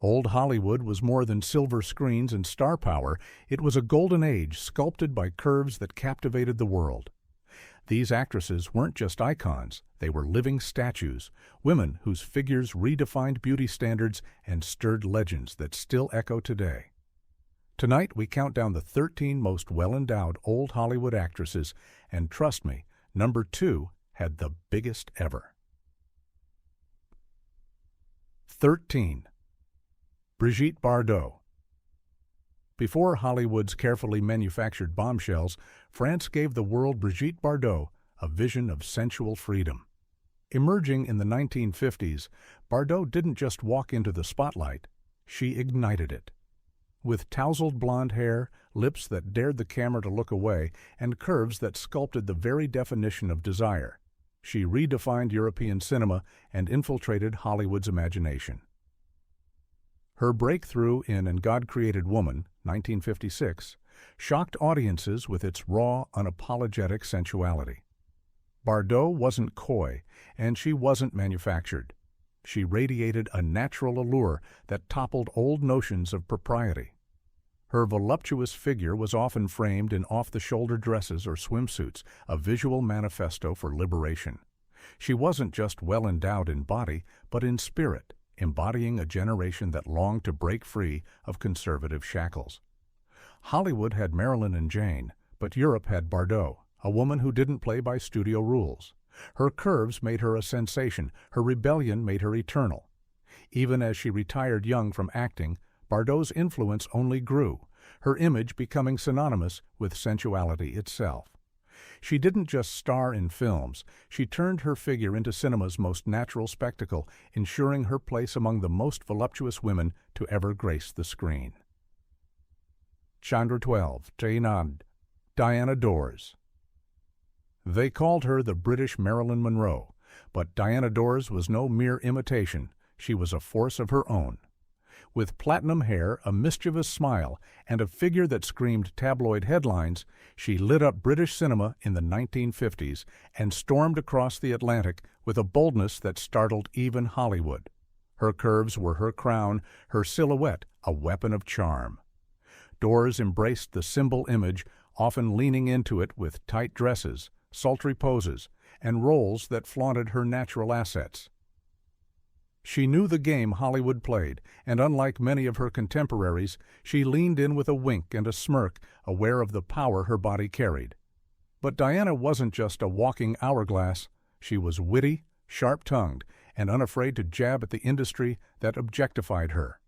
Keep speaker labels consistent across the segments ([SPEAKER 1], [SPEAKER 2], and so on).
[SPEAKER 1] Old Hollywood was more than silver screens and star power. It was a golden age sculpted by curves that captivated the world. These actresses weren't just icons, they were living statues, women whose figures redefined beauty standards and stirred legends that still echo today. Tonight we count down the 13 most well-endowed old Hollywood actresses, and trust me, number 2 had the biggest ever. 13. Brigitte Bardot. Before Hollywood's carefully manufactured bombshells, France gave the world Brigitte Bardot, a vision of sensual freedom. Emerging in the 1950s, Bardot didn't just walk into the spotlight, she ignited it. With tousled blonde hair, lips that dared the camera to look away, and curves that sculpted the very definition of desire, she redefined European cinema and infiltrated Hollywood's imagination. Her breakthrough in And God Created Woman, 1956, shocked audiences with its raw, unapologetic sensuality. Bardot wasn't coy, and she wasn't manufactured. She radiated a natural allure that toppled old notions of propriety. Her voluptuous figure was often framed in off-the-shoulder dresses or swimsuits, a visual manifesto for liberation. She wasn't just well-endowed in body, but in spirit, embodying a generation that longed to break free of conservative shackles. Hollywood had Marilyn and Jayne, but Europe had Bardot, a woman who didn't play by studio rules. Her curves made her a sensation, her rebellion made her eternal. Even as she retired young from acting, Bardot's influence only grew, her image becoming synonymous with sensuality itself. She didn't just star in films, she turned her figure into cinema's most natural spectacle, ensuring her place among the most voluptuous women to ever grace the screen. Chapter 12. Diana Dors. They called her the British Marilyn Monroe, but Diana Dors was no mere imitation, she was a force of her own. With platinum hair, a mischievous smile, and a figure that screamed tabloid headlines, she lit up British cinema in the 1950s and stormed across the Atlantic with a boldness that startled even Hollywood. Her curves were her crown, her silhouette a weapon of charm. Dors embraced the symbol image, often leaning into it with tight dresses, sultry poses, and roles that flaunted her natural assets. She knew the game Hollywood played, and unlike many of her contemporaries, she leaned in with a wink and a smirk, aware of the power her body carried. But Diana wasn't just a walking hourglass. She was witty, sharp-tongued, and unafraid to jab at the industry that objectified her.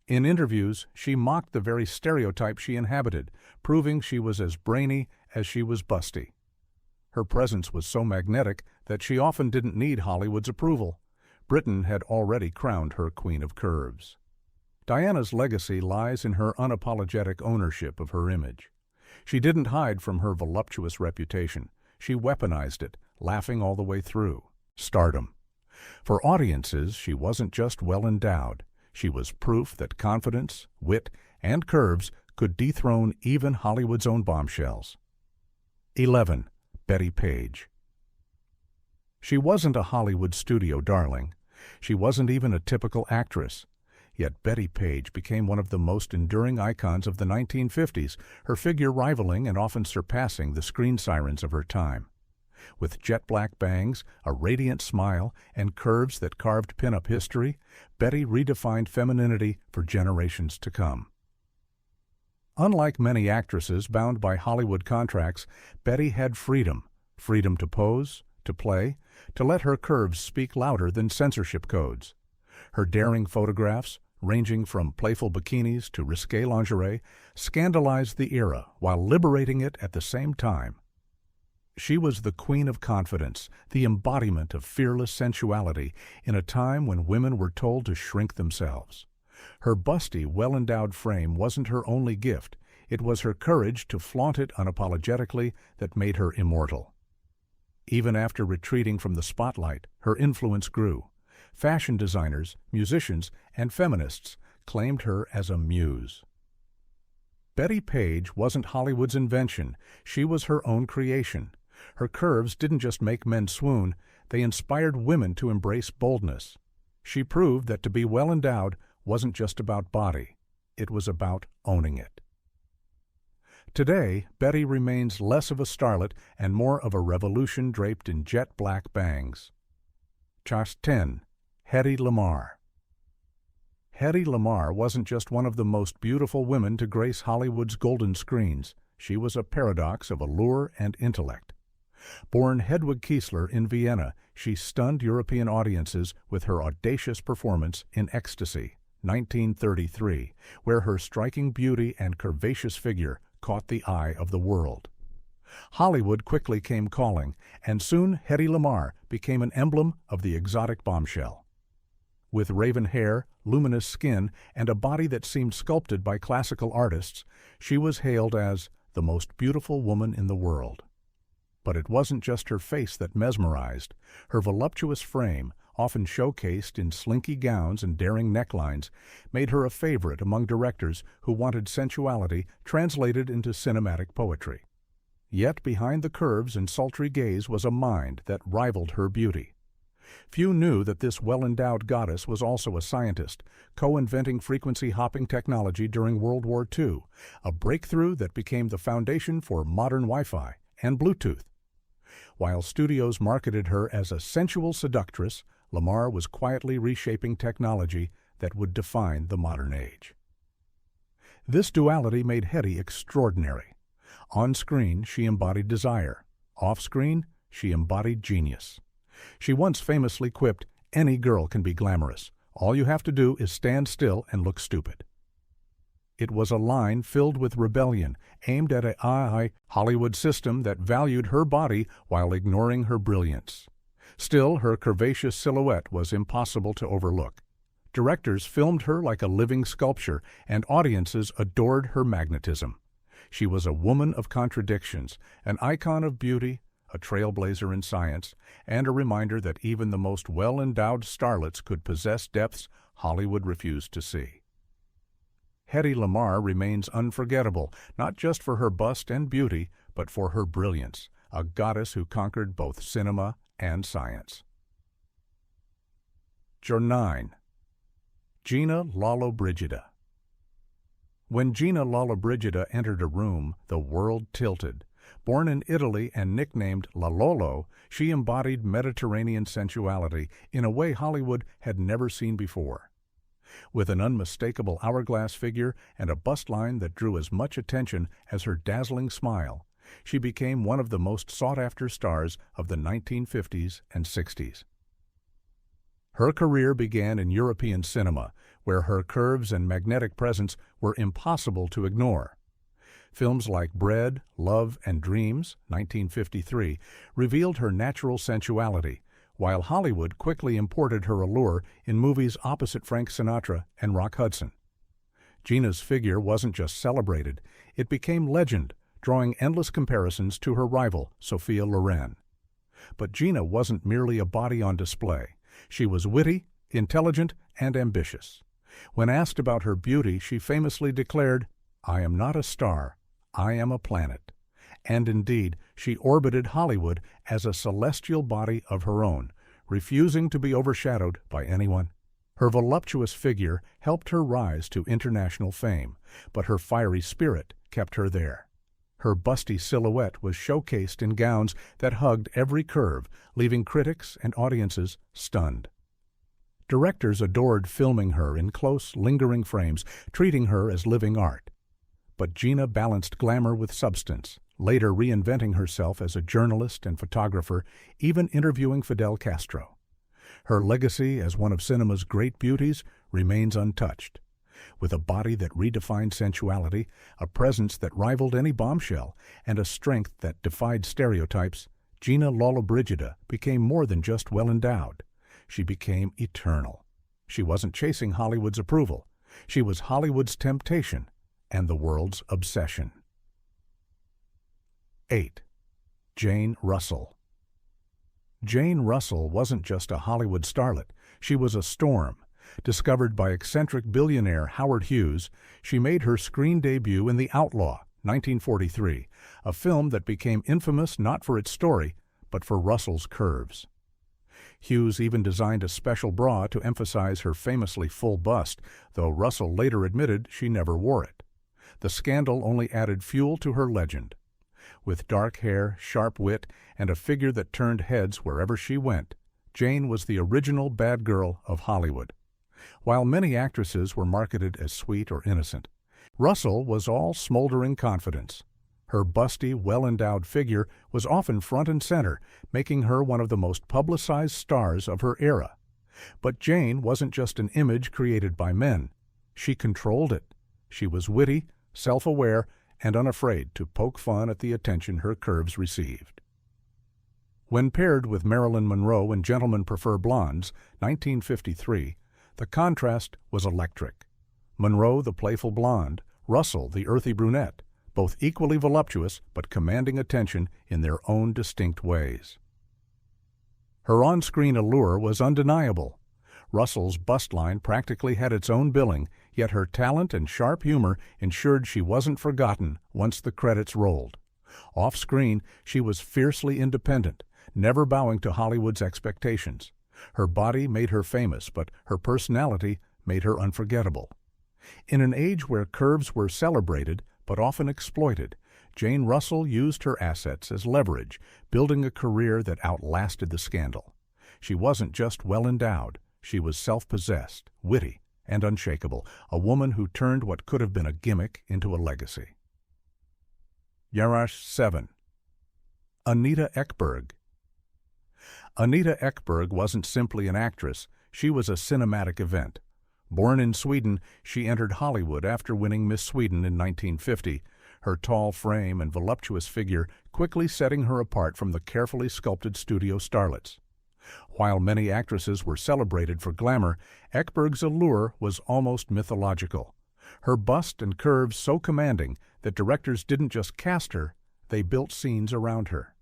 [SPEAKER 1] In interviews, she mocked the very stereotype she inhabited, proving she was as brainy as she was busty. Her presence was so magnetic that she often didn't need Hollywood's approval. Britain had already crowned her Queen of Curves. Diana's legacy lies in her unapologetic ownership of her image. She didn't hide from her voluptuous reputation. She weaponized it, laughing all the way through. Stardom. For audiences, she wasn't just well-endowed. She was proof that confidence, wit, and curves could dethrone even Hollywood's own bombshells. 11. Bettie Page. She wasn't a Hollywood studio darling. She wasn't even a typical actress. Yet Bettie Page became one of the most enduring icons of the 1950s, her figure rivaling and often surpassing the screen sirens of her time. With jet-black bangs, a radiant smile, and curves that carved pin-up history, Bettie redefined femininity for generations to come. Unlike many actresses bound by Hollywood contracts, Bettie had freedom to pose, to play, to let her curves speak louder than censorship codes. Her daring photographs, ranging from playful bikinis to risque lingerie, scandalized the era while liberating it at the same time. She was the queen of confidence, the embodiment of fearless sensuality in a time when women were told to shrink themselves. Her busty, well-endowed frame wasn't her only gift. It was her courage to flaunt it unapologetically that made her immortal. Even after retreating from the spotlight, her influence grew. Fashion designers, musicians, and feminists claimed her as a muse. Bettie Page wasn't Hollywood's invention. She was her own creation. Her curves didn't just make men swoon, they inspired women to embrace boldness. She proved that to be well-endowed wasn't just about body, it was about owning it. Today, Betty remains less of a starlet and more of a revolution draped in jet black bangs. Chast 10. Hedy Lamarr. Hedy Lamarr wasn't just one of the most beautiful women to grace Hollywood's golden screens. She was a paradox of allure and intellect. Born Hedwig Kiesler in Vienna, she stunned European audiences with her audacious performance in Ecstasy, 1933, where her striking beauty and curvaceous figure caught the eye of the world. Hollywood quickly came calling, and soon Hedy Lamarr became an emblem of the exotic bombshell. With raven hair, luminous skin, and a body that seemed sculpted by classical artists, she was hailed as the most beautiful woman in the world. But it wasn't just her face that mesmerized. Her voluptuous frame, often showcased in slinky gowns and daring necklines, made her a favorite among directors who wanted sensuality translated into cinematic poetry. Yet behind the curves and sultry gaze was a mind that rivaled her beauty. Few knew that this well-endowed goddess was also a scientist, co-inventing frequency-hopping technology during World War II, a breakthrough that became the foundation for modern Wi-Fi and Bluetooth. While studios marketed her as a sensual seductress, Lamarr was quietly reshaping technology that would define the modern age. This duality made Hedy extraordinary. On screen, she embodied desire. Off screen, she embodied genius. She once famously quipped, "Any girl can be glamorous. All you have to do is stand still and look stupid." It was a line filled with rebellion, aimed at a Hollywood system that valued her body while ignoring her brilliance. Still, her curvaceous silhouette was impossible to overlook. Directors filmed her like a living sculpture, and audiences adored her magnetism. She was a woman of contradictions, an icon of beauty, a trailblazer in science, and a reminder that even the most well-endowed starlets could possess depths Hollywood refused to see. Hedy Lamarr remains unforgettable, not just for her bust and beauty, but for her brilliance, a goddess who conquered both cinema and science. 9. Gina Lollobrigida. When Gina Lollobrigida entered a room, the world tilted. Born in Italy and nicknamed La Lollo, she embodied Mediterranean sensuality in a way Hollywood had never seen before. With an unmistakable hourglass figure and a bust line that drew as much attention as her dazzling smile, she became one of the most sought-after stars of the 1950s and 60s. Her career began in European cinema, where her curves and magnetic presence were impossible to ignore. Films like Bread, Love, and Dreams, 1953, revealed her natural sensuality, while Hollywood quickly imported her allure in movies opposite Frank Sinatra and Rock Hudson. Gina's figure wasn't just celebrated, it became legend, drawing endless comparisons to her rival, Sophia Loren. But Gina wasn't merely a body on display. She was witty, intelligent, and ambitious. When asked about her beauty, she famously declared, "I am not a star, I am a planet." And indeed, she orbited Hollywood as a celestial body of her own, refusing to be overshadowed by anyone. Her voluptuous figure helped her rise to international fame, but her fiery spirit kept her there. Her busty silhouette was showcased in gowns that hugged every curve, leaving critics and audiences stunned. Directors adored filming her in close, lingering frames, treating her as living art. But Gina balanced glamour with substance, later reinventing herself as a journalist and photographer, even interviewing Fidel Castro. Her legacy as one of cinema's great beauties remains untouched. With a body that redefined sensuality, a presence that rivaled any bombshell, and a strength that defied stereotypes, Gina Lollobrigida became more than just well-endowed. She became eternal. She wasn't chasing Hollywood's approval. She was Hollywood's temptation and the world's obsession. 8. Jane Russell. Jane Russell wasn't just a Hollywood starlet. She was a storm. Discovered by eccentric billionaire Howard Hughes, she made her screen debut in The Outlaw, 1943, a film that became infamous not for its story, but for Russell's curves. Hughes even designed a special bra to emphasize her famously full bust, though Russell later admitted she never wore it. The scandal only added fuel to her legend. With dark hair, sharp wit, and a figure that turned heads wherever she went, Jayne was the original bad girl of Hollywood. While many actresses were marketed as sweet or innocent, Russell was all smoldering confidence. Her busty, well-endowed figure was often front and center, making her one of the most publicized stars of her era. But Jayne wasn't just an image created by men. She controlled it. She was witty, self-aware, and unafraid to poke fun at the attention her curves received. When paired with Marilyn Monroe in Gentlemen Prefer Blondes, 1953, the contrast was electric. Monroe, the playful blonde, Russell, the earthy brunette, both equally voluptuous but commanding attention in their own distinct ways. Her on-screen allure was undeniable. Russell's bust line practically had its own billing, yet her talent and sharp humor ensured she wasn't forgotten once the credits rolled. Off-screen, she was fiercely independent, never bowing to Hollywood's expectations. Her body made her famous, but her personality made her unforgettable. In an age where curves were celebrated but often exploited, Jayne Russell used her assets as leverage, building a career that outlasted the scandal. She wasn't just well-endowed. She was self-possessed, witty, and unshakable, a woman who turned what could have been a gimmick into a legacy. Yarash 7. Anita Ekberg. Anita Ekberg wasn't simply an actress, she was a cinematic event. Born in Sweden, she entered Hollywood after winning Miss Sweden in 1950, her tall frame and voluptuous figure quickly setting her apart from the carefully sculpted studio starlets. While many actresses were celebrated for glamour, Ekberg's allure was almost mythological. Her bust and curves so commanding that directors didn't just cast her, they built scenes around her.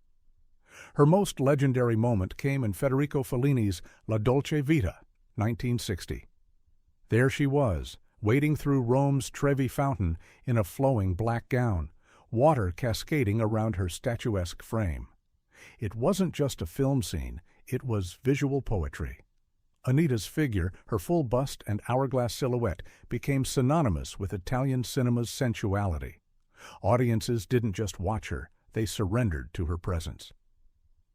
[SPEAKER 1] Her most legendary moment came in Federico Fellini's La Dolce Vita, 1960. There she was, wading through Rome's Trevi fountain in a flowing black gown, water cascading around her statuesque frame. It wasn't just a film scene, it was visual poetry. Anita's figure, her full bust and hourglass silhouette, became synonymous with Italian cinema's sensuality. Audiences didn't just watch her, they surrendered to her presence.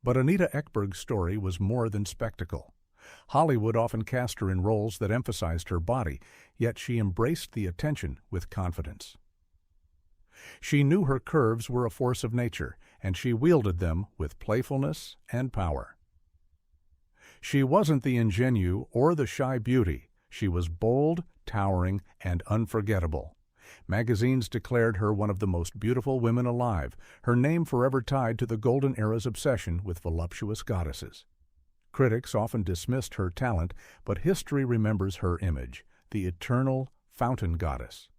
[SPEAKER 1] But Anita Ekberg's story was more than spectacle. Hollywood often cast her in roles that emphasized her body, yet she embraced the attention with confidence. She knew her curves were a force of nature, and she wielded them with playfulness and power. She wasn't the ingenue or the shy beauty. She was bold, towering, and unforgettable. Magazines declared her one of the most beautiful women alive, her name forever tied to the Golden Era's obsession with voluptuous goddesses. Critics often dismissed her talent, but history remembers her image, the eternal fountain goddess.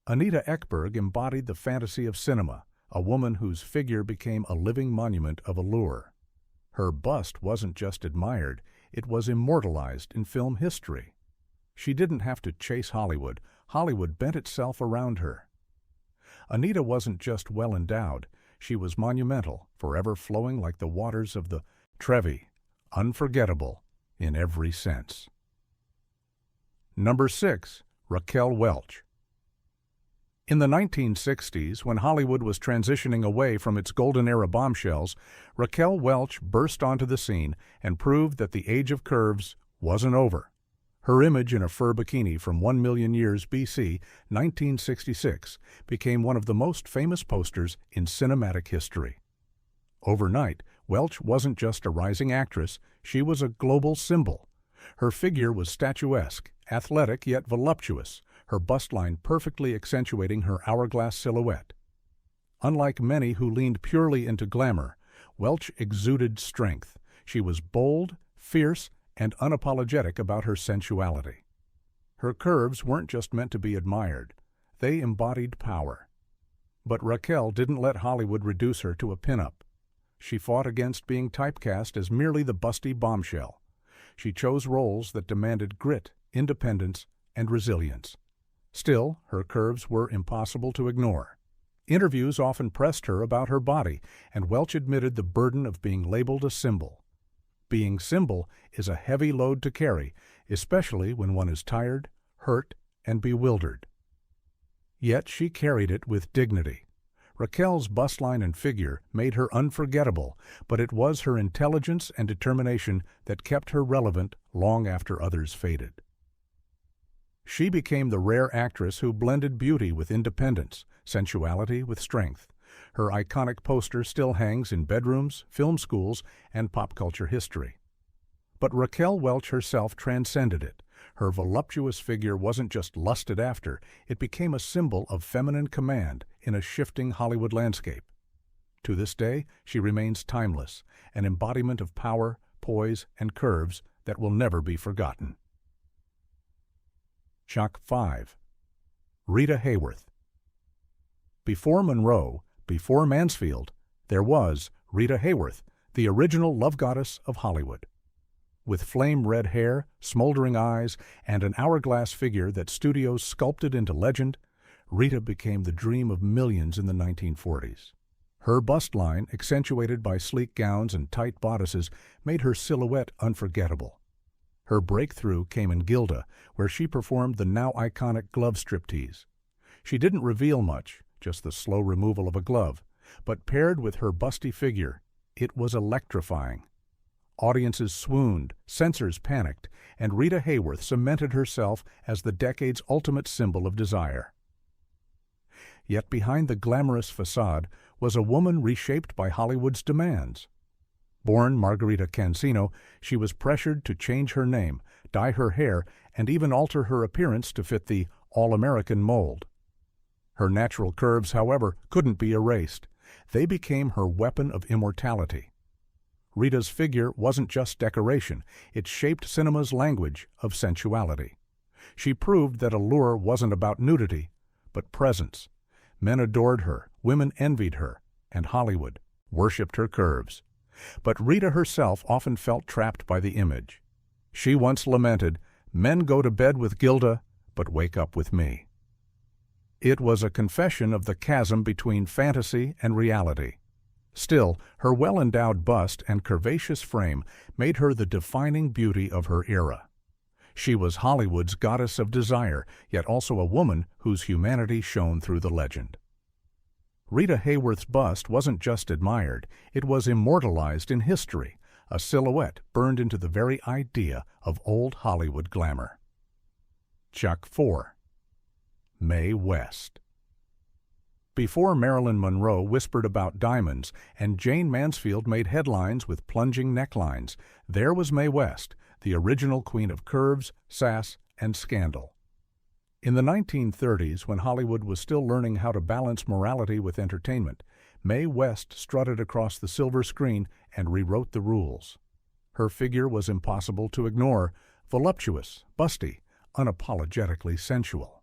[SPEAKER 1] Anita Ekberg embodied the fantasy of cinema, a woman whose figure became a living monument of allure. Her bust wasn't just admired, it was immortalized in film history. She didn't have to chase Hollywood. Hollywood bent itself around her. Anita wasn't just well-endowed, she was monumental, forever flowing like the waters of the Trevi, unforgettable in every sense. Number 6. Raquel Welch. In the 1960s, when Hollywood was transitioning away from its golden era bombshells, Raquel Welch burst onto the scene and proved that the age of curves wasn't over. Her image in a fur bikini from 1 million years BC, 1966, became one of the most famous posters in cinematic history. Overnight, Welch wasn't just a rising actress, she was a global symbol. Her figure was statuesque, athletic yet voluptuous, her bust line perfectly accentuating her hourglass silhouette. Unlike many who leaned purely into glamour, Welch exuded strength. She was bold, fierce, and unapologetic about her sensuality. Her curves weren't just meant to be admired, they embodied power. But Raquel didn't let Hollywood reduce her to a pinup. She fought against being typecast as merely the busty bombshell. She chose roles that demanded grit, independence, and resilience. Still, her curves were impossible to ignore. Interviews often pressed her about her body, and Welch admitted the burden of being labeled a symbol. Being symbol is a heavy load to carry, especially when one is tired, hurt, and bewildered. Yet she carried it with dignity. Raquel's bustline and figure made her unforgettable, but it was her intelligence and determination that kept her relevant long after others faded. She became the rare actress who blended beauty with independence, sensuality with strength. Her iconic poster still hangs in bedrooms, film schools, and pop culture history. But Raquel Welch herself transcended it. Her voluptuous figure wasn't just lusted after, it became a symbol of feminine command in a shifting Hollywood landscape. To this day, she remains timeless, an embodiment of power, poise, and curves that will never be forgotten. Shock 5. Rita Hayworth. Before Monroe, before Mansfield, there was Rita Hayworth, the original love goddess of Hollywood. With flame-red hair, smoldering eyes, and an hourglass figure that studios sculpted into legend, Rita became the dream of millions in the 1940s. Her bust line, accentuated by sleek gowns and tight bodices, made her silhouette unforgettable. Her breakthrough came in Gilda, where she performed the now iconic glove striptease. She didn't reveal much, just the slow removal of a glove, but paired with her busty figure, it was electrifying. Audiences swooned, censors panicked, and Rita Hayworth cemented herself as the decade's ultimate symbol of desire. Yet behind the glamorous facade was a woman reshaped by Hollywood's demands. Born Margarita Cancino, she was pressured to change her name, dye her hair, and even alter her appearance to fit the all-American mold. Her natural curves, however, couldn't be erased. They became her weapon of immortality. Rita's figure wasn't just decoration, it shaped cinema's language of sensuality. She proved that allure wasn't about nudity, but presence. Men adored her, women envied her, and Hollywood worshipped her curves. But Rita herself often felt trapped by the image. She once lamented, "Men go to bed with Gilda, but wake up with me." It was a confession of the chasm between fantasy and reality. Still, her well-endowed bust and curvaceous frame made her the defining beauty of her era. She was Hollywood's goddess of desire, yet also a woman whose humanity shone through the legend. Rita Hayworth's bust wasn't just admired, it was immortalized in history, a silhouette burned into the very idea of old Hollywood glamour. Shock 4. Mae West. Before Marilyn Monroe whispered about diamonds and Jayne Mansfield made headlines with plunging necklines, there was Mae West, the original queen of curves, sass, and scandal. In the 1930s, when Hollywood was still learning how to balance morality with entertainment, Mae West strutted across the silver screen and rewrote the rules. Her figure was impossible to ignore, voluptuous, busty, unapologetically sensual.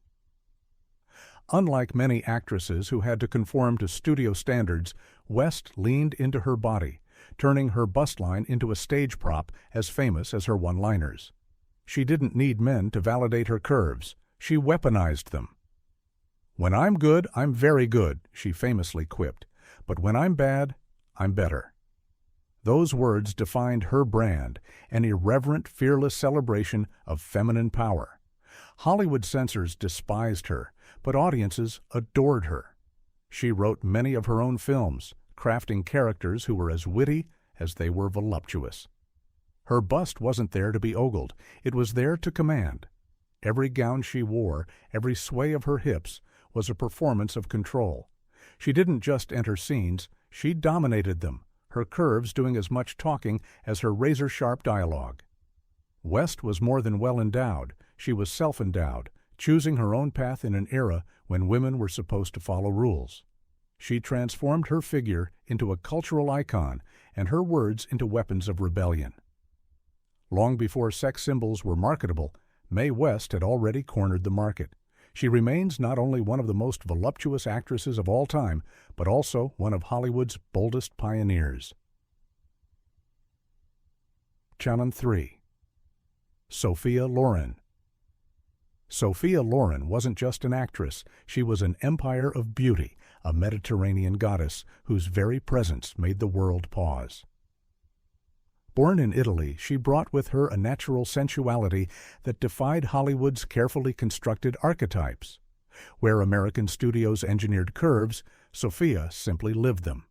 [SPEAKER 1] Unlike many actresses who had to conform to studio standards, West leaned into her body, turning her bustline into a stage prop as famous as her one-liners. She didn't need men to validate her curves. She weaponized them. "When I'm good, I'm very good," she famously quipped. "But when I'm bad, I'm better." Those words defined her brand, an irreverent, fearless celebration of feminine power. Hollywood censors despised her, but audiences adored her. She wrote many of her own films, crafting characters who were as witty as they were voluptuous. Her bust wasn't there to be ogled, it was there to command. Every gown she wore, every sway of her hips, was a performance of control. She didn't just enter scenes, she dominated them, her curves doing as much talking as her razor-sharp dialogue. West was more than well-endowed, she was self-endowed, choosing her own path in an era when women were supposed to follow rules. She transformed her figure into a cultural icon and her words into weapons of rebellion. Long before sex symbols were marketable, Mae West had already cornered the market. She remains not only one of the most voluptuous actresses of all time, but also one of Hollywood's boldest pioneers. Channel 3. Sophia Loren. Sophia Loren wasn't just an actress, she was an empire of beauty, a Mediterranean goddess whose very presence made the world pause. Born in Italy, she brought with her a natural sensuality that defied Hollywood's carefully constructed archetypes. Where American studios engineered curves, Sophia simply lived them.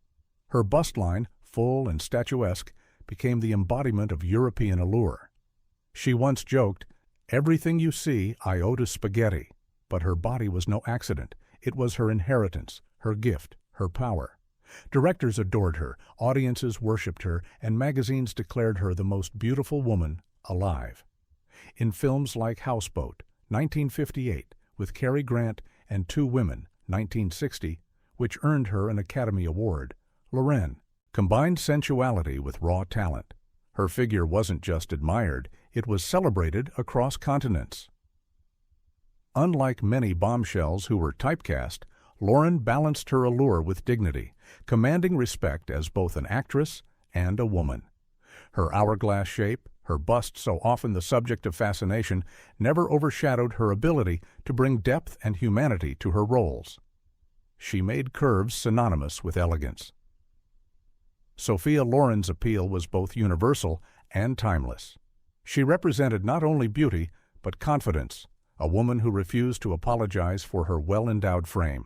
[SPEAKER 1] Her bust line, full and statuesque, became the embodiment of European allure. She once joked, "Everything you see I owe to spaghetti," but her body was no accident. It was her inheritance, her gift, her power. Directors adored her, audiences worshipped her, and magazines declared her the most beautiful woman alive. In films like Houseboat, 1958, with Cary Grant and Two Women, 1960, which earned her an Academy Award, Loren combined sensuality with raw talent. Her figure wasn't just admired, it was celebrated across continents. Unlike many bombshells who were typecast, Loren balanced her allure with dignity, commanding respect as both an actress and a woman. Her hourglass shape, her bust so often the subject of fascination, never overshadowed her ability to bring depth and humanity to her roles. She made curves synonymous with elegance. Sophia Loren's appeal was both universal and timeless. She represented not only beauty, but confidence, a woman who refused to apologize for her well-endowed frame.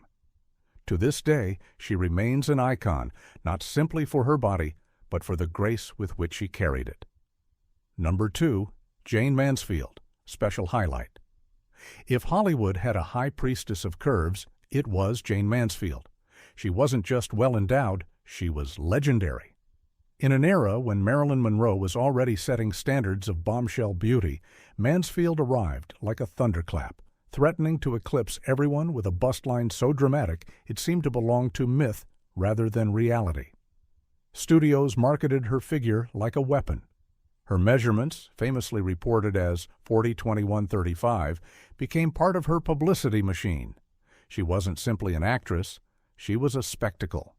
[SPEAKER 1] To this day, she remains an icon, not simply for her body, but for the grace with which she carried it. Number 2, Jayne Mansfield, special highlight. If Hollywood had a high priestess of curves, it was Jayne Mansfield. She wasn't just well-endowed, she was legendary. In an era when Marilyn Monroe was already setting standards of bombshell beauty, Mansfield arrived like a thunderclap, threatening to eclipse everyone with a bust line so dramatic it seemed to belong to myth rather than reality. Studios marketed her figure like a weapon. Her measurements, famously reported as 40-21-35, became part of her publicity machine. She wasn't simply an actress, she was a spectacle.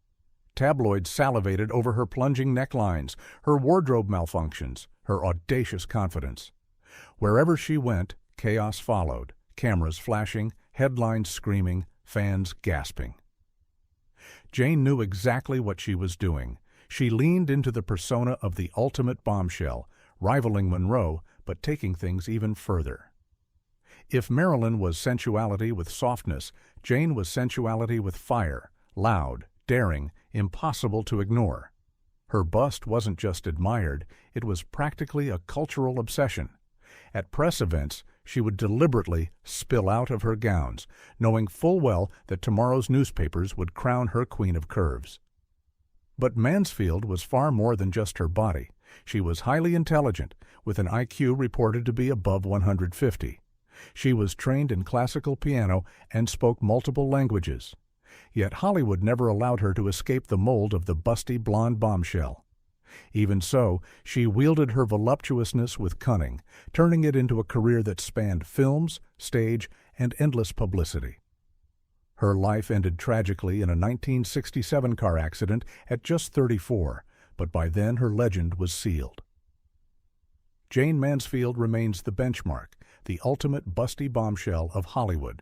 [SPEAKER 1] Tabloids salivated over her plunging necklines, her wardrobe malfunctions, her audacious confidence. Wherever she went, chaos followed, cameras flashing, headlines screaming, fans gasping. Jayne knew exactly what she was doing. She leaned into the persona of the ultimate bombshell, rivaling Monroe, but taking things even further. If Marilyn was sensuality with softness, Jayne was sensuality with fire, loud, daring, impossible to ignore. Her bust wasn't just admired, it was practically a cultural obsession. At press events, she would deliberately spill out of her gowns, knowing full well that tomorrow's newspapers would crown her queen of curves. But Mansfield was far more than just her body. She was highly intelligent, with an IQ reported to be above 150. She was trained in classical piano and spoke multiple languages. Yet Hollywood never allowed her to escape the mold of the busty blonde bombshell. Even so, she wielded her voluptuousness with cunning, turning it into a career that spanned films, stage, and endless publicity. Her life ended tragically in a 1967 car accident at just 34, but by then her legend was sealed. Jayne Mansfield remains the benchmark, the ultimate busty bombshell of Hollywood.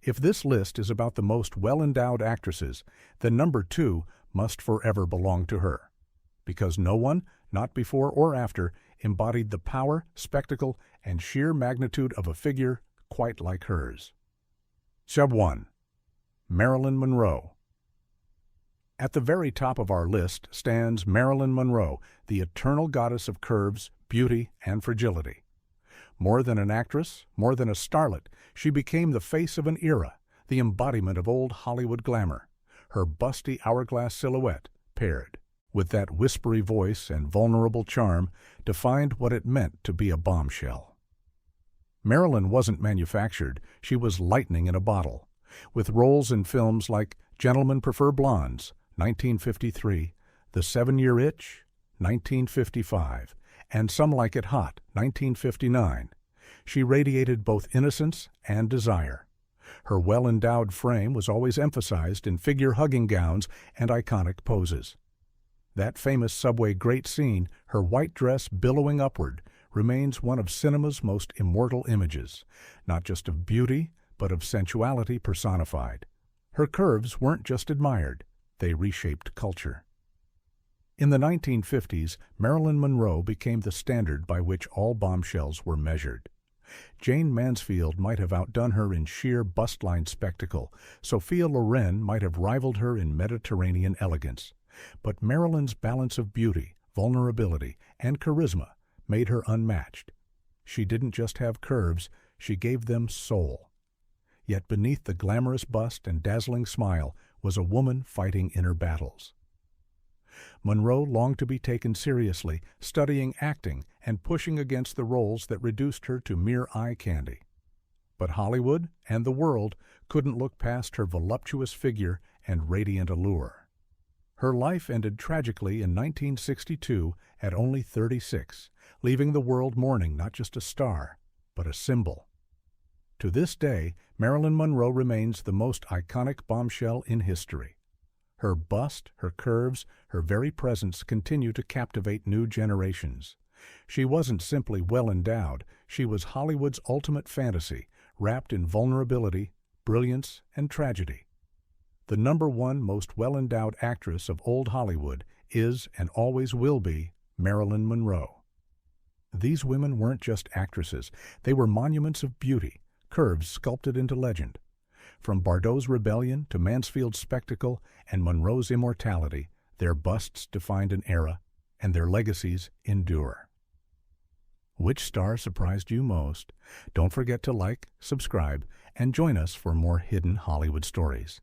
[SPEAKER 1] If this list is about the most well-endowed actresses, then number 2 must forever belong to her, because no one, not before or after, embodied the power, spectacle, and sheer magnitude of a figure quite like hers. Sub 1. Marilyn Monroe. At the very top of our list stands Marilyn Monroe, the eternal goddess of curves, beauty, and fragility. More than an actress, more than a starlet, she became the face of an era, the embodiment of old Hollywood glamour. Her busty hourglass silhouette, paired with that whispery voice and vulnerable charm, defined what it meant to be a bombshell. Marilyn wasn't manufactured, she was lightning in a bottle. With roles in films like Gentlemen Prefer Blondes, 1953, The 7-Year Itch, 1955, and Some Like It Hot, 1959, she radiated both innocence and desire. Her well-endowed frame was always emphasized in figure-hugging gowns and iconic poses. That famous subway grate scene, her white dress billowing upward, remains one of cinema's most immortal images, not just of beauty, but of sensuality personified. Her curves weren't just admired, they reshaped culture. In the 1950s, Marilyn Monroe became the standard by which all bombshells were measured. Jayne Mansfield might have outdone her in sheer bust-line spectacle. Sophia Loren might have rivaled her in Mediterranean elegance. But Marilyn's balance of beauty, vulnerability, and charisma made her unmatched. She didn't just have curves, she gave them soul. Yet beneath the glamorous bust and dazzling smile was a woman fighting inner battles. Monroe longed to be taken seriously, studying acting and pushing against the roles that reduced her to mere eye candy. But Hollywood and the world couldn't look past her voluptuous figure and radiant allure. Her life ended tragically in 1962 at only 36, leaving the world mourning not just a star, but a symbol. To this day, Marilyn Monroe remains the most iconic bombshell in history. Her bust, her curves, her very presence continue to captivate new generations. She wasn't simply well-endowed, she was Hollywood's ultimate fantasy, wrapped in vulnerability, brilliance, and tragedy. The #1 most well-endowed actress of old Hollywood is, and always will be, Marilyn Monroe. These women weren't just actresses, they were monuments of beauty, curves sculpted into legend. From Bardot's rebellion to Mansfield's spectacle and Monroe's immortality, their busts defined an era, and their legacies endure. Which star surprised you most? Don't forget to like, subscribe, and join us for more hidden Hollywood stories.